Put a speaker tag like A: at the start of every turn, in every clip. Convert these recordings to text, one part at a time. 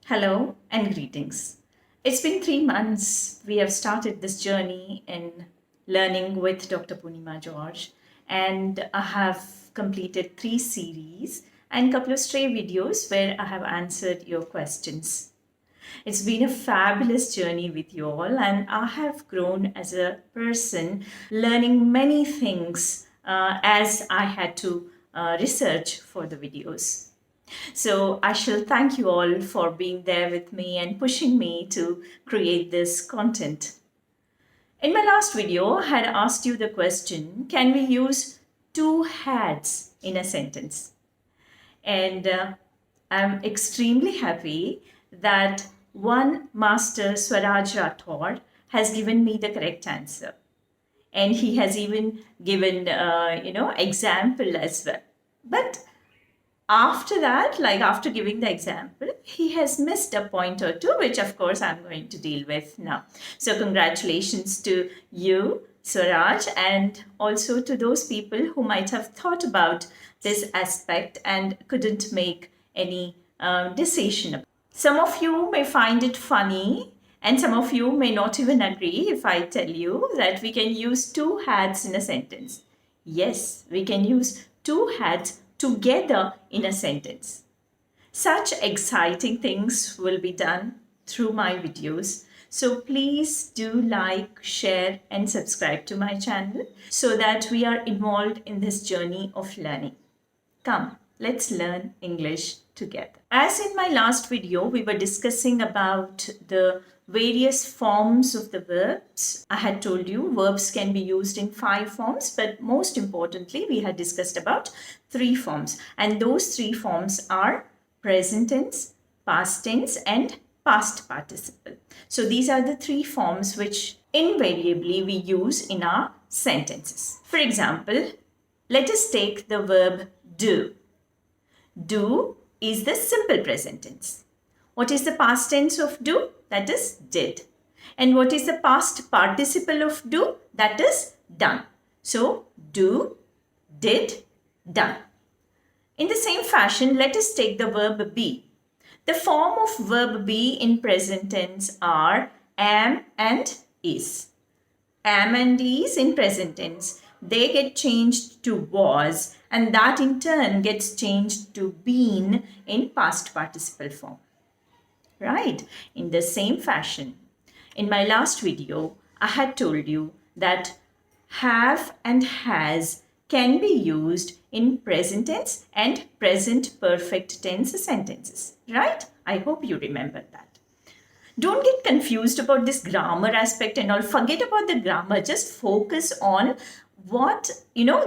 A: Hello and greetings. It's been 3 months. We have started this journey in learning with Dr. Purnima George, and I have completed 3 series and couple of stray videos where I have answered your questions. It's been a fabulous journey with you all, and I have grown as a person, learning many things as I had to research for the videos. So I shall thank you all for being there with me and pushing me to create this content. In my last video, I had asked you the question, can we use two hats in a sentence? And I'm extremely happy that one master Swaraj Rathod has given me the correct answer. And he has even given, example as well. But after that, like after giving the example, he has missed a point or two, which of course I'm going to deal with now. So congratulations to you, Swaraj, and also to those people who might have thought about this aspect and couldn't make any decision. Some of you may find it funny, and some of you may not even agree if I tell you that we can use two hats in a sentence. Yes, we can use two hats together in a sentence. Such exciting things will be done through my videos. So please do like, share, and subscribe to my channel so that we are involved in this journey of learning. Come, let's learn English together. As in my last video, we were discussing about the various forms of the verbs. I had told you verbs can be used in 5 forms, but most importantly, we had discussed about 3 forms. And those 3 forms are present tense, past tense, and past participle. So these are the 3 forms which invariably we use in our sentences. For example, let us take the verb do. Do is the simple present tense. What is the past tense of do? That is did. And what is the past participle of do? That is done. So do, did, done. In the same fashion, let us take the verb be. The form of verb be in present tense are am and is. Am and is in present tense, they get changed to was, and that in turn gets changed to been in past participle form. Right? In the same fashion, in my last video, I had told you that have and has can be used in present tense and present perfect tense sentences. Right? I hope you remember that. Don't get confused about this grammar aspect and all. Forget about the grammar. Just focus on what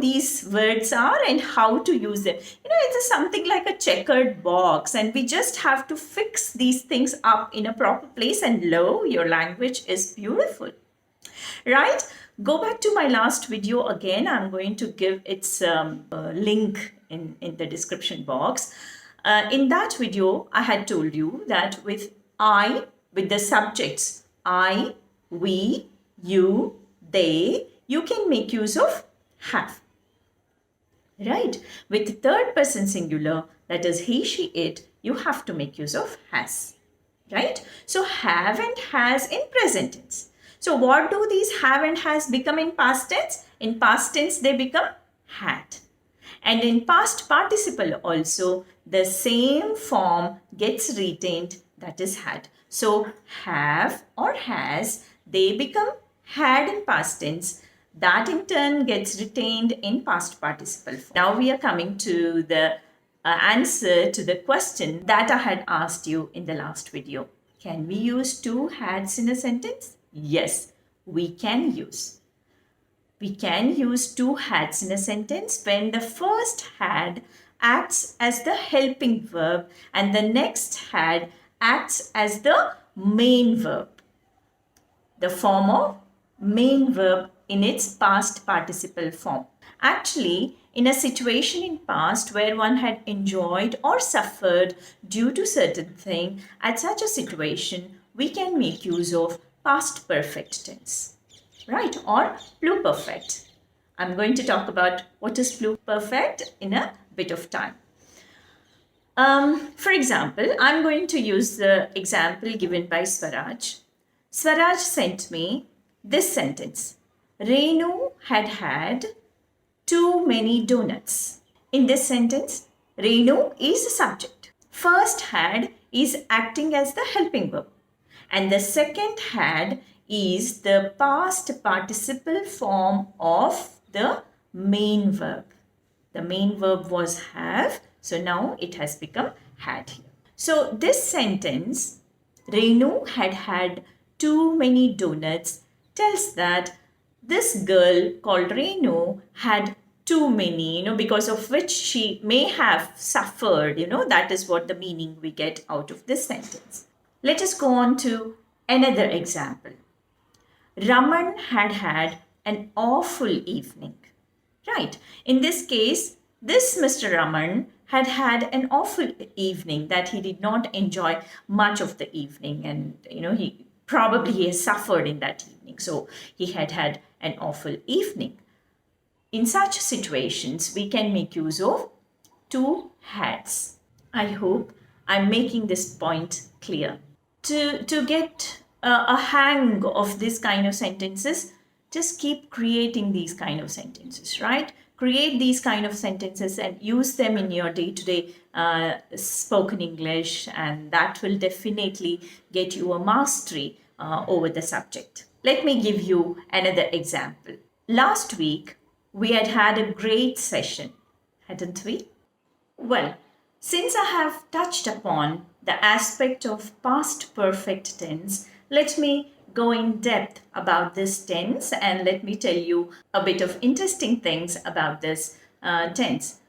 A: these words are and how to use them. It's something like a checkered box, and we just have to fix these things up in a proper place, and lo, your language is beautiful. Right? Go back to my last video again. I'm going to give its link in the description box. In that video, I had told you that with the subjects I, we, you, they, you can make use of have. Right? With third person singular, that is he, she, it, you have to make use of has. Right? So have and has in present tense. So what do these have and has become in past tense? In past tense, they become had. And in past participle also, the same form gets retained, that is had. So have or has, they become had in past tense. That in turn gets retained in past participle form. Now we are coming to the answer to the question that I had asked you in the last video. Can we use two hads in a sentence? Yes, we can use. We can use two hads in a sentence when the first had acts as the helping verb and the next had acts as the main verb. The form of main verb in its past participle form. Actually, in a situation in past where one had enjoyed or suffered due to certain thing, at such a situation, we can make use of past perfect tense. Right? Or pluperfect. I'm going to talk about what is pluperfect in a bit of time. For example, I'm going to use the example given by Swaraj. Swaraj sent me this sentence. Renu had had too many donuts. In this sentence, Renu is the subject. First had is acting as the helping verb. And the second had is the past participle form of the main verb. The main verb was have, so now it has become had here. So this sentence, Renu had had too many donuts, tells that this girl called Renu had too many, because of which she may have suffered, that is what the meaning we get out of this sentence. Let us go on to another example. Raman had had an awful evening. Right. In this case, this Mr. Raman had had an awful evening, that he did not enjoy much of the evening, and he probably has suffered in that evening. So he had had an awful evening. In such situations, we can make use of two hads. I hope I'm making this point clear. To get a hang of this kind of sentences, just keep creating these kind of sentences, right? Create these kind of sentences and use them in your day-to-day spoken English, and that will definitely get you a mastery over the subject. Let me give you another example. Last week, we had a great session, hadn't we? Well, since I have touched upon the aspect of past perfect tense, let me go in depth about this tense, and let me tell you a bit of interesting things about this tense.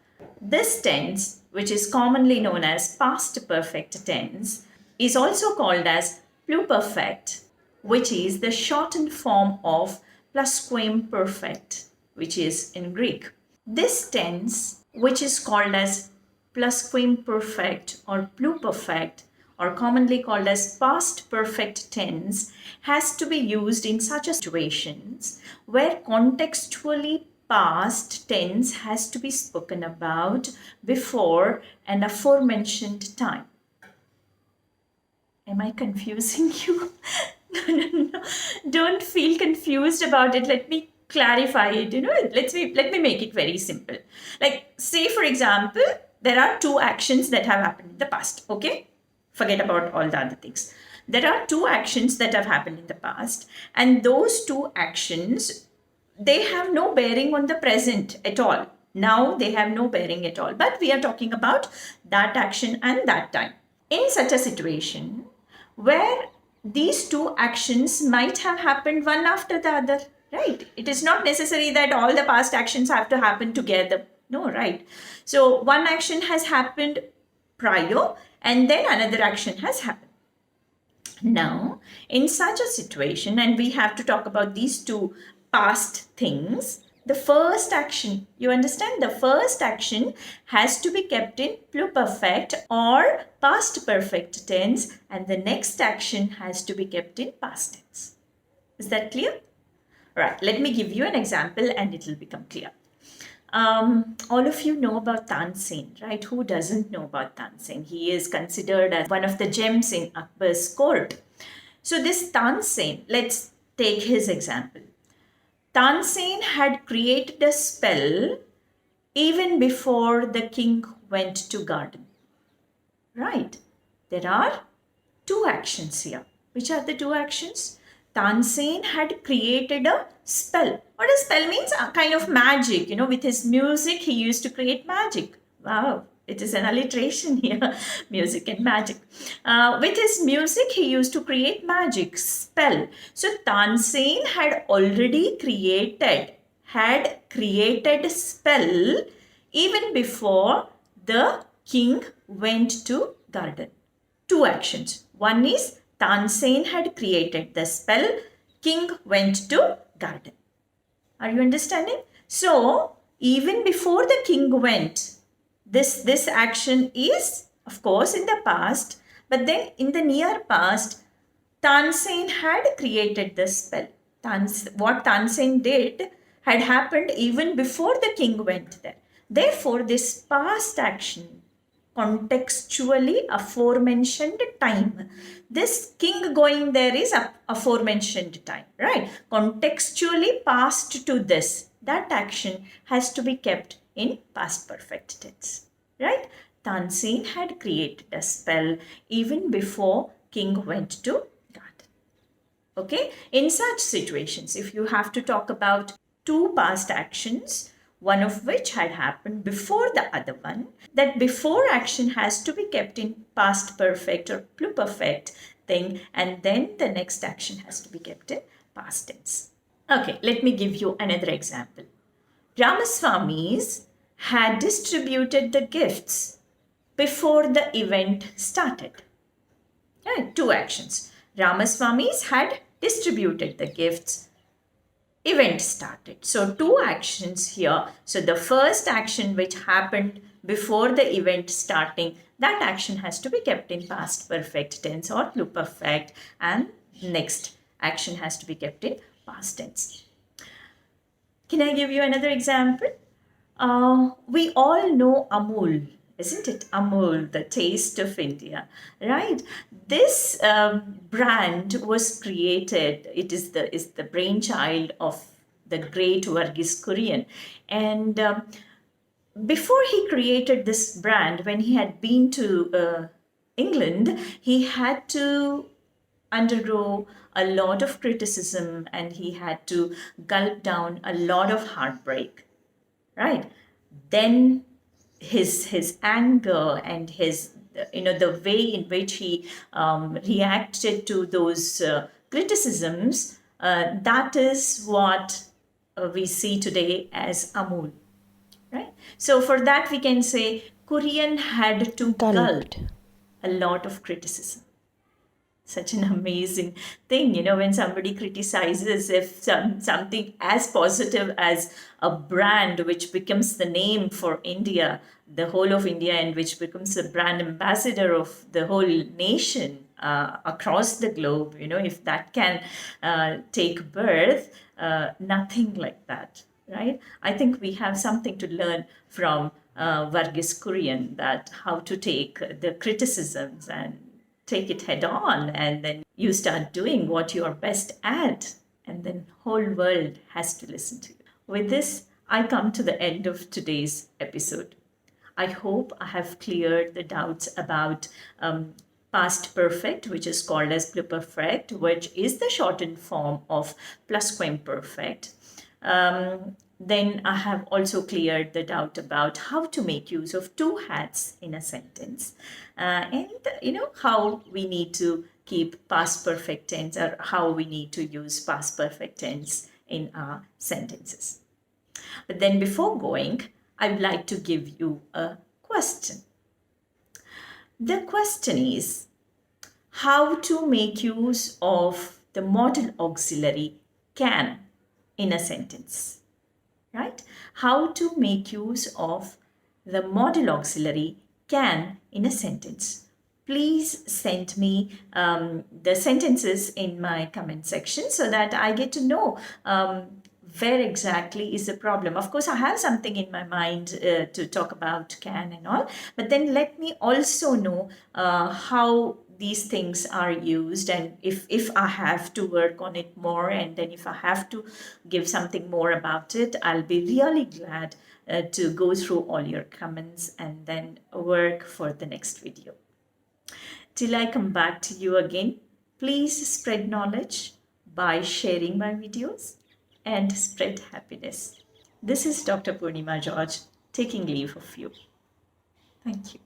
A: This tense, which is commonly known as past perfect tense, is also called as pluperfect, which is the shortened form of plusquamperfect, which is in Greek. This tense, which is called as plusquamperfect or pluperfect, or commonly called as past perfect tense, has to be used in such situations where contextually past tense has to be spoken about before an aforementioned time. Am I confusing you? No. Don't feel confused about it. Let me clarify it. Let me make it very simple. Like, say for example, there are two actions that have happened in the past. Okay, forget about all the other things. There are two actions that have happened in the past, and those two actions, they have no bearing on the present at all. Now they have no bearing at all, but we are talking about that action and that time. In such a situation where these two actions might have happened one after the other, right? It is not necessary that all the past actions have to happen together. No, right? So one action has happened prior, and then another action has happened. Now, in such a situation, and we have to talk about these two past things, the first action, you understand, the first action has to be kept in pluperfect or past perfect tense, and the next action has to be kept in past tense. Is that clear? Right, let me give you an example and it will become clear. All of you know about Tansen, right? Who doesn't know about Tansen? He is considered as one of the gems in Akbar's court. So this Tansen, let's take his example. Tansen had created a spell even before the king went to garden. Right. There are two actions here. Which are the two actions? Tansen had created a spell. What a spell means? A kind of magic. With his music, he used to create magic. Wow, it is an alliteration here. Music and magic. With his music, he used to create magic, spell. So Tansen had already created spell even before the king went to garden. Two actions. One is Tansen had created the spell, king went to garden. Are you understanding? So, even before the king went, this action is, of course, in the past, but then in the near past, Tansen had created the spell. What Tansen did had happened even before the king went there. Therefore, this past action contextually aforementioned time. This king going there is aforementioned time, right? Contextually past to this. That action has to be kept in past perfect tense, right? Tansin had created a spell even before king went to garden. Okay, in such situations, if you have to talk about two past actions, one of which had happened before the other one, that before action has to be kept in past perfect or pluperfect thing, and then the next action has to be kept in past tense. Okay, let me give you another example. Ramaswamis had distributed the gifts before the event started. Yeah, two actions. Ramaswamis had distributed the gifts. Event started. So two actions here. So the first action which happened before the event starting, that action has to be kept in past perfect tense or pluperfect, and next action has to be kept in past tense. Can I give you another example? We all know Amul, isn't it? Amul, the taste of India, right? This brand was created. It is the brainchild of the great Varghese Kurian, and before he created this brand, when he had been to England, he had to undergo a lot of criticism and he had to gulp down a lot of heartbreak, right? Then his anger and his the way in which he reacted to those criticisms, that is what we see today as Amul, right? So for that we can say Kurian had to gulp a lot of criticism. Such an amazing thing, when somebody criticizes, if something as positive as a brand which becomes the name for India, the whole of India, and which becomes the brand ambassador of the whole nation across the globe, if that can take birth, nothing like that, right? I think we have something to learn from Varghese Kurian, that how to take the criticisms and take it head on, and then you start doing what you're best at, and then whole world has to listen to you. With this, I come to the end of today's episode. I hope I have cleared the doubts about past perfect, which is called as pluperfect, which is the shortened form of plusquamperfect. Then I have also cleared the doubt about how to make use of two hats in a sentence, and how we need to keep past perfect tense, or how we need to use past perfect tense in our sentences. But then before going, I would like to give you a question. The question is how to make use of the modal auxiliary can in a sentence, right? How to make use of the modal auxiliary can in a sentence. Please send me the sentences in my comment section so that I get to know where exactly is the problem. Of course, I have something in my mind to talk about can and all, but then let me also know how these things are used, and if I have to work on it more, and then if I have to give something more about it, I'll be really glad to go through all your comments and then work for the next video. Till I come back to you again, please spread knowledge by sharing my videos and spread happiness. This is Dr. Purnima George taking leave of you. Thank you.